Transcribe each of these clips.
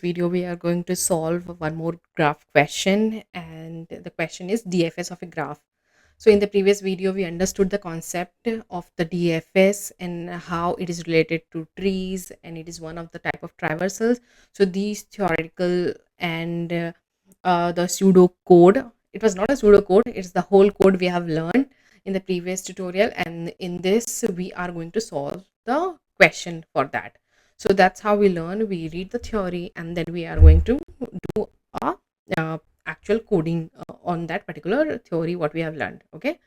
video we are going to solve one more graph question, and the question is DFS of a graph. So in the previous video we understood the concept of the DFS and how it is related to trees, and it is one of the type of traversals. So these theoretical and the pseudo code, it was not a pseudo code, it's the whole code we have learned in the previous tutorial, and in this we are going to solve the question for that. So that's how we learn. We read the theory and then we are going to do a actual coding on that particular theory what we have learned. Okay,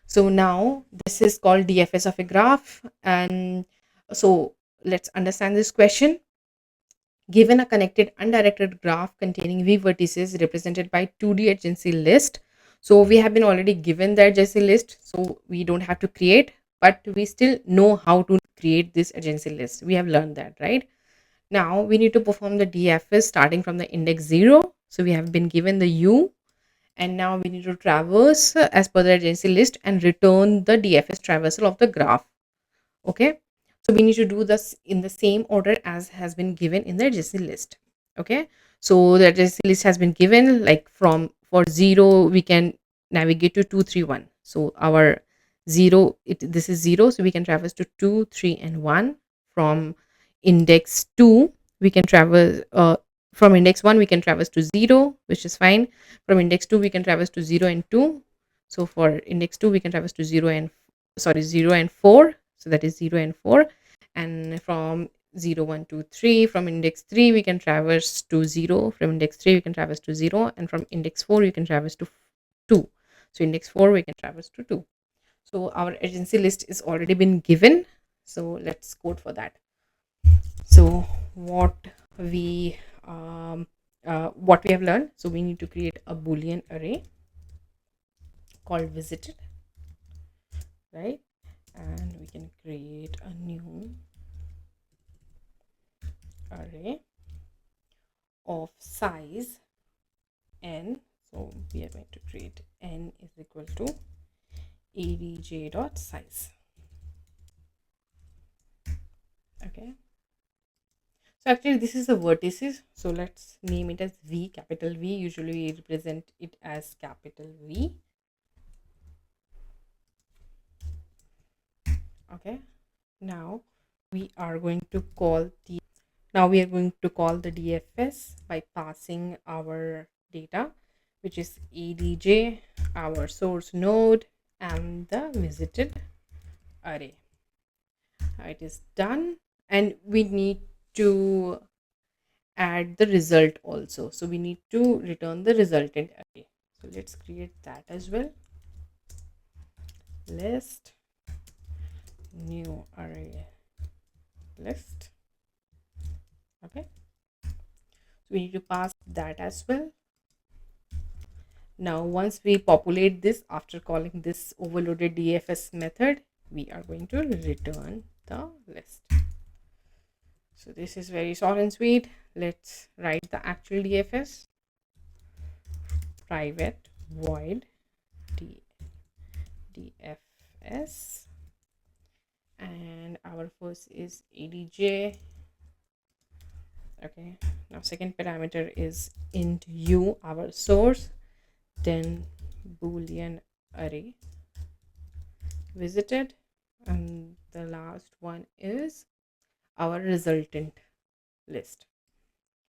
so now this is called DFS of a graph. And so let's understand this question. Given a connected undirected graph containing v vertices represented by 2D adjacency list. So we have been already given the adjacency list, so we don't have to create, but we still know how to create this adjacency list. We have learned that, right? Now we need to perform the DFS starting from the index 0. So we have been given the U, and now we need to traverse as per the adjacency list and return the DFS traversal of the graph. Okay, so we need to do this in the same order as has been given in the adjacency list. Okay, so the adjacency list has been given, like from for 0 we can navigate to 2 3 1. So our 0, this is 0, so we can traverse to 2 3 and 1. From index 2 we can traverse from index 1 we can traverse to 0, which is fine. From index 2 we can traverse to 0 and 2. So for index 2 we can traverse to 0 and 0 and 4. So that is 0 and 4. And from 0 1 2 3, from index 3 we can traverse to 0. From index 3 we can traverse to 0, and from index 4 you can traverse to 2. So index 4 we can traverse to 2. So our agency list is already been given, so let's code for that. So we what we have learned, so we need to create a boolean array called visited, right? And we can create a new array of size n. So we are going to create n is equal to adj dot size. Okay, so actually this is the vertices, so let's name it as v, capital V. Usually we represent it as capital V. Okay, now we are going to call the DFS by passing our data, which is adj, our source node, and the visited array. It is done, and we need to add the result also. So we need to return the resultant array. So let's create that as well. List, new array list. Okay, so we need to pass that as well. Now once we populate this after calling this overloaded DFS method, we are going to return the list. So this is very short and sweet. Let's write the actual DFS. Private void DFS, and our first is adj. Okay, now second parameter is int u, our source, then boolean array visited, and the last one is our resultant list.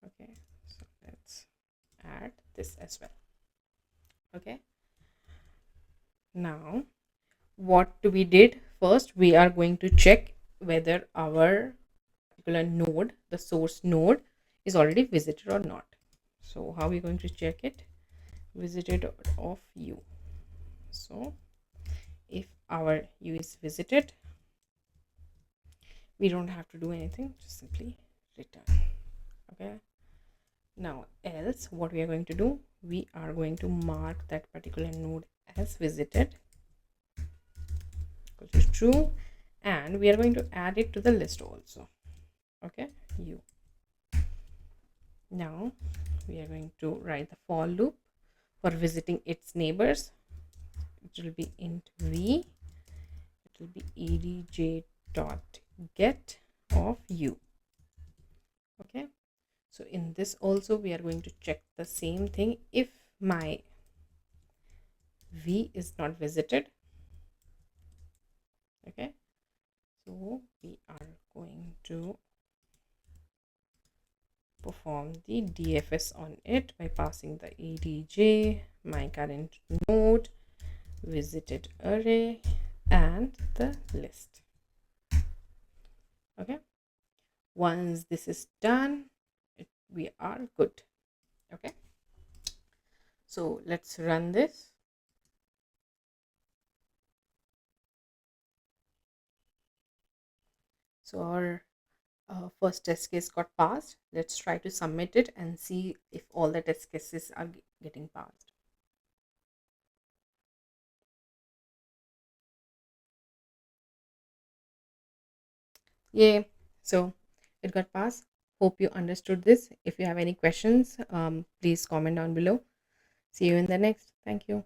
Okay, so let's add this as well. Okay, now what we did first, we are going to check whether our particular node, the source node, is already visited or not. So how are we going to check it? Visited of u. So if our u is visited, we don't have to do anything, just simply return. Okay, now else what we are going to do, we are going to mark that particular node as visited equal to true, and we are going to add it to the list also. Okay, u. Now we are going to write the for loop for visiting its neighbors. It will be int v, it will be adj dot get of u. Okay, So in this also we are going to check the same thing. If my V is not visited, okay, so we are going to perform the DFS on it by passing the ADJ, my current node, visited array, and the list. Okay, once this is done, we are good. Okay, so let's run this. So our first test case got passed. Let's try to submit it and see if all the test cases are getting passed. Yay, so it got passed. Hope you understood this. If you have any questions, please comment down below. See you in the next. Thank you.